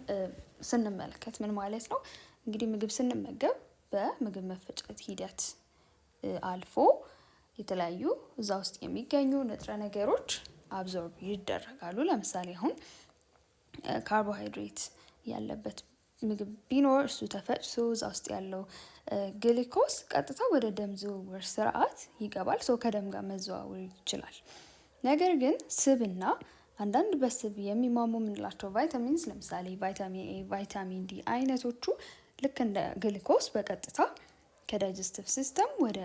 ስንመለከት ምን ማለት ነው? እንግዲህ ምግብ ስንመገብ በምግብ መፈጨት ሂደት አልፎ የተለያዩ እዛ ውስጥ የሚገኙ ንጥረ ነገሮች አብዞርብ ይደረጋሉ። ለምሳሌ አሁን ካርቦሃይድሬት ያለበት ምግብ ቢኖር እሱ ተፈጭቶ እዛ ውስጥ ያለው ግሊኮስ ቀጥታ ወደ ደም ዝውውር ስርዓት ይገባል። ሰው ከደም ጋር መዘዋወር ይችላል። ነገር ግን ስብና አንዳንድ በስብ የሚሟሙ የምንላቸው ቫይታሚንስ ለምሳሌ ቫይታሚን ኤ፣ ቫይታሚን ዲ አይነቶቹ ልክ እንደ ግሊኮስ በቀጥታ ከዳይጀስቲቭ ሲስተም ወደ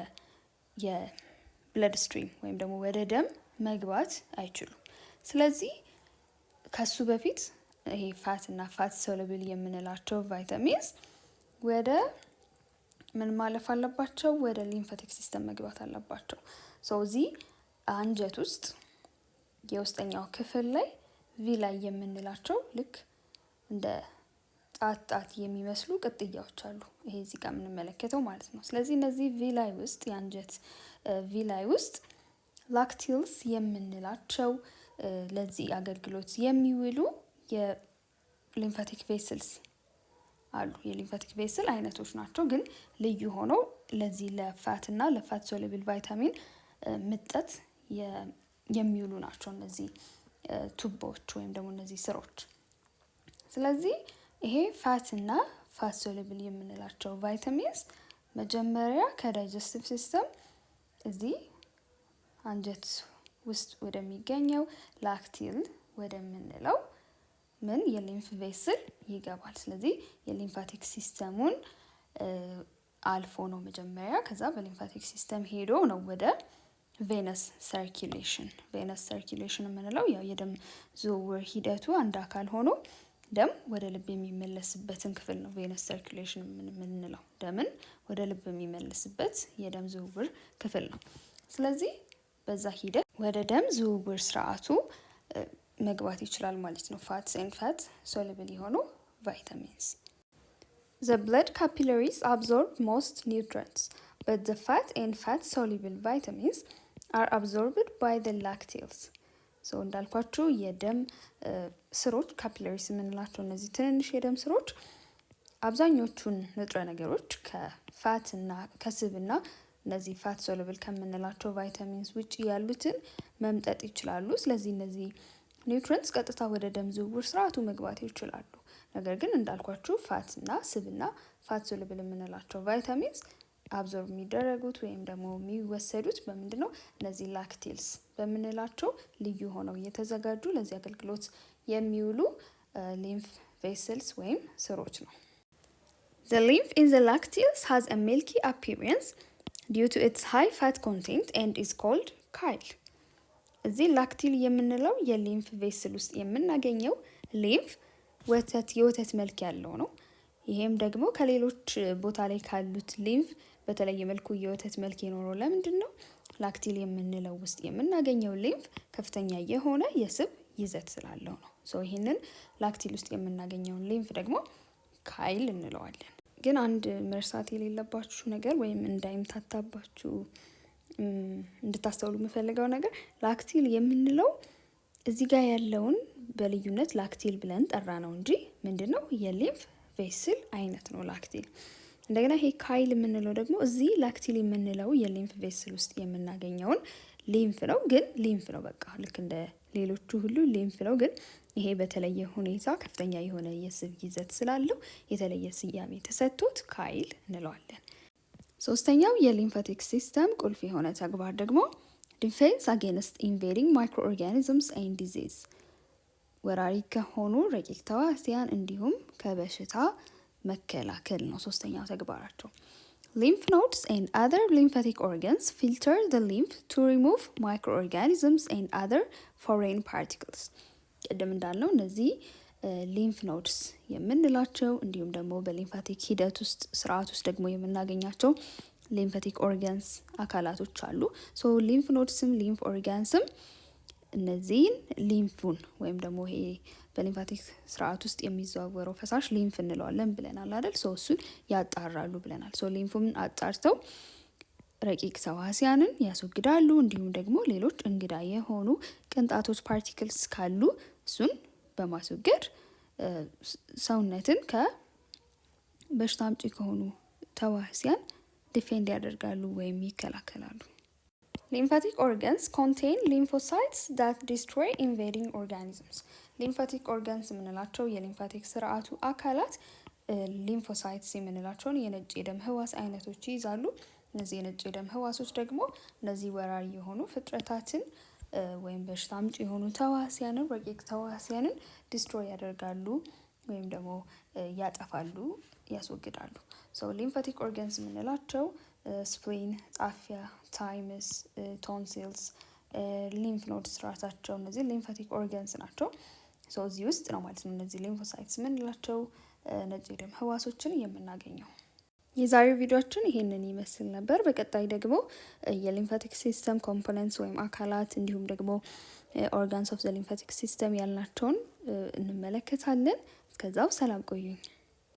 የብለድ ስትሪም ወይም ደግሞ ወደ ደም መግባት አይችሉም። ስለዚህ ከሱ በፊት ይሄ ፋት እና ፋት ሶሉብል የምንላቸው ቫይታሚንስ ወደ ምን ማለፍ አለባቸው? ወደ ሊምፋቲክ ሲስተም መግባት አለባቸው። እዚህ አንጀት ውስጥ የውስጠኛው ክፍል ላይ ቪላይ የምንላቸው ልክ እንደ ጣት የሚመስሉ ቅጥያዎች አሉ። ይሄ እዚህ ጋር የምንመለከተው ማለት ነው። ስለዚህ እነዚህ ቪላይ ውስጥ የአንጀት ቪላይ ውስጥ ላክቲልስ የምንላቸው ለዚህ አገልግሎት የሚውሉ የሊምፋቲክ ቬስልስ አሉ። የሊምፋቲክ ቬስል አይነቶች ናቸው፣ ግን ልዩ ሆነው ለዚህ ለፋት እና ለፋት ሶሉብል ቫይታሚን ምጠት የሚውሉ ናቸው እነዚህ ቱቦዎች ወይም ደግሞ እነዚህ ስሮች። ስለዚህ ይሄ ፋት እና ፋት ሶሉብል የምንላቸው ቫይታሚንስ መጀመሪያ ከዳይጀስቲቭ ሲስተም እዚህ አንጀት ውስጥ ወደሚገኘው ላክቲል ወደምንለው ምን የሊምፍ ቬስል ይገባል። ስለዚህ የሊምፋቲክ ሲስተሙን አልፎ ነው መጀመሪያ፣ ከዛ በሊምፋቲክ ሲስተም ሄዶ ነው ወደ ቬነስ ሰርኩሌሽን። ቬነስ ሰርኩሌሽን የምንለው ያው የደም ዝውውር ሂደቱ አንድ አካል ሆኖ ደም ወደ ልብ የሚመለስበትን ክፍል ነው ቬነስ ሰርኩሌሽን የምንለው። ደምን ወደ ልብ የሚመለስበት የደም ዝውውር ክፍል ነው። ስለዚህ በዛ ሂደት ወደ ደም ዝውውር ስርዓቱ መግባት ይችላል ማለት ነው ፋትስ ኤንድ ፋት ሶሉብል የሆኑ ቫይታሚንስ። The blood capillaries absorb most nutrients, but the fat and fat soluble vitamins are absorbed by the lacteals. እንዳልኳችሁ የደም ስሮች ካፒላሪስ የምንላቸው እነዚህ ትንንሽ የደም ስሮች አብዛኞቹን ንጥረ ነገሮች ከፋትና ከስብና እነዚህ ፋት ሶሉብል ከምንላቸው ቫይታሚንስ ውጪ ያሉትን መምጠጥ ይችላሉ። ስለዚህ እነዚህ ኒውትሪንትስ ቀጥታ ወደ ደም ዝውውር ስርዓቱ መግባት ይችላሉ። ነገር ግን እንዳልኳችሁ ፋትና ስብና ፋት ሶሉብል የምንላቸው ቫይታሚንስ አብዞርብ የሚደረጉት ወይም ደግሞ የሚወሰዱት በምንድን ነው? እነዚህ ላክቲልስ በምንላቸው ልዩ ሆነው እየተዘጋጁ ለዚህ አገልግሎት የሚውሉ ሊምፍ ቬስልስ ወይም ስሮች ነው። The lymph in the lacteals has a milky appearance due to its high fat content and is called chyle. እዚህ ላክቲል የምንለው የሊምፍ ቬስል ውስጥ የምናገኘው ሊምፍ የወተት መልክ ያለው ነው። ይሄም ደግሞ ከሌሎች ቦታ ላይ ካሉት ሊምፍ በተለየ መልኩ የወተት መልክ የኖረው ለምንድን ነው? ላክቲል የምንለው ውስጥ የምናገኘው ሊምፍ ከፍተኛ የሆነ የስብ ይዘት ስላለው ነው። ይህንን ላክቲል ውስጥ የምናገኘውን ሊምፍ ደግሞ ካይል እንለዋለን። ግን አንድ መርሳት የሌለባችሁ ነገር ወይም እንዳይምታታባችሁ እንድታስተውሉ የምፈልገው ነገር ላክቲል የምንለው እዚህ ጋር ያለውን በልዩነት ላክቲል ብለን ጠራ ነው እንጂ ምንድነው የሊምፍ ቬስል አይነት ነው ላክቲል። እንደገና ይሄ ካይል የምንለው ደግሞ እዚህ ላክቲል የምንለው የሊምፍ ቬስል ውስጥ የምናገኘውን ሊምፍ ነው። ግን ሊምፍ ነው በቃ ልክ እንደ ሌሎቹ ሁሉ ሊምፍ ነው። ግን ይሄ በተለየ ሁኔታ ከፍተኛ የሆነ የስብ ይዘት ስላለው የተለየ ስያሜ ተሰጥቶት ካይል እንለዋለን። ሶስተኛው የሊምፋቲክ ሲስተም ቁልፍ የሆነ ተግባር ደግሞ ዲፌንስ አጌንስት ኢንቬዲንግ ማይክሮ ኦርጋኒዝምስ ኤንድ ዲዚዝ፣ ወራሪ ከሆኑ ረቂቅ ተዋሲያን እንዲሁም ከበሽታ መከላከል ነው ሶስተኛው ተግባራቸው። Lymph nodes and other lymphatic organs filter the lymph to remove microorganisms and other foreign particles. ቀደም እንዳልነው እነዚህ ሊምፍ ኖድስ የምንላቸው እንዲሁም ደግሞ በሊምፋቲክ ሂደት ውስጥ ስርዓት ውስጥ ደግሞ የምናገኛቸው ሊምፋቲክ ኦርጋንስ አካላቶች አሉ። ሊምፍ ኖድስም ሊምፍ ኦርጋንስም እነዚህን ሊምፉን ወይም ደግሞ ይሄ በሊምፋቲክ ስርዓት ውስጥ የሚዘዋወረው ፈሳሽ ሊምፍ እንለዋለን ብለናል አይደል? እሱን ያጣራሉ ብለናል። ሊምፉን አጣርተው ረቂቅ ተዋሲያንን ያስወግዳሉ። እንዲሁም ደግሞ ሌሎች እንግዳ የሆኑ ቅንጣቶች ፓርቲክልስ ካሉ እሱን በማስወገድ ሰውነትን ከበሽታ አምጪ ከሆኑ ተዋሲያን ዲፌንድ ያደርጋሉ ወይም ይከላከላሉ። Lymphatic organs contain lymphocytes that destroy invading organisms. Lymphatic organs የምንላቸው የሊምፋቲክ ስርዓቱ አካላት ሊምፎሳይትስ የምንላቸውን የነጭ የደም ህዋስ አይነቶች ይይዛሉ። እነዚህ የነጭ የደም ህዋሶች ደግሞ እነዚህ ወራሪ የሆኑ ፍጥረታትን ወይም በሽታ አምጪ የሆኑ ተዋሲያንን ረቂቅ ተዋሲያንን ዲስትሮይ ያደርጋሉ ወይም ደግሞ ያጠፋሉ፣ ያስወግዳሉ። ሊምፋቲክ ኦርጋንስ የምንላቸው ስፕሊን፣ ጣፊያ፣ ታይመስ፣ ቶንሲልስ፣ ሊምፍ ኖድስ ራሳቸው እነዚህ ሊምፋቲክ ኦርጋንስ ናቸው። እዚህ ውስጥ ነው ማለት ነው እነዚህ ሊምፎሳይትስ የምንላቸው ነጭ የደም ህዋሶችን የምናገኘው። የዛሬው ቪዲዮችን ይሄንን ይመስል ነበር። በቀጣይ ደግሞ የሊምፋቲክ ሲስተም ኮምፖነንትስ ወይም አካላት እንዲሁም ደግሞ ኦርጋንስ ኦፍ ዘ ሊምፋቲክ ሲስተም ያልናቸውን እንመለከታለን። እስከዛው ሰላም ቆዩኝ።